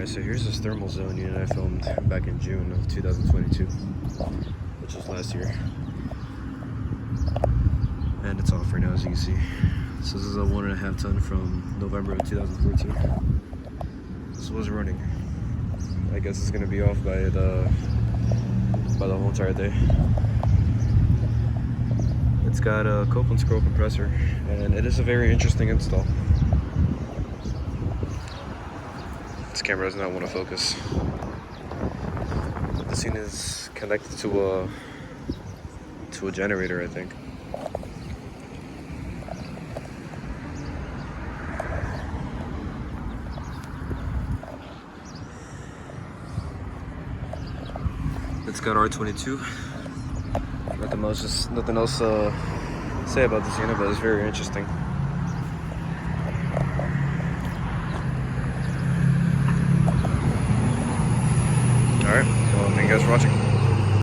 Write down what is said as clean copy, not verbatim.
Alright, so here's this thermal zone unit I filmed back in June of 2022, which was last year. And it's off right now, as you can see. So this is a 1.5 ton from November of 2014. This was running. I guess it's gonna be off by the whole entire day. It's got a Copeland scroll compressor, and it is a very interesting install. This camera does not want to focus. This thing is connected to a generator, I think. It's got R22. Nothing else to say about this unit, but it's very interesting. Alright, well, thank you guys for watching.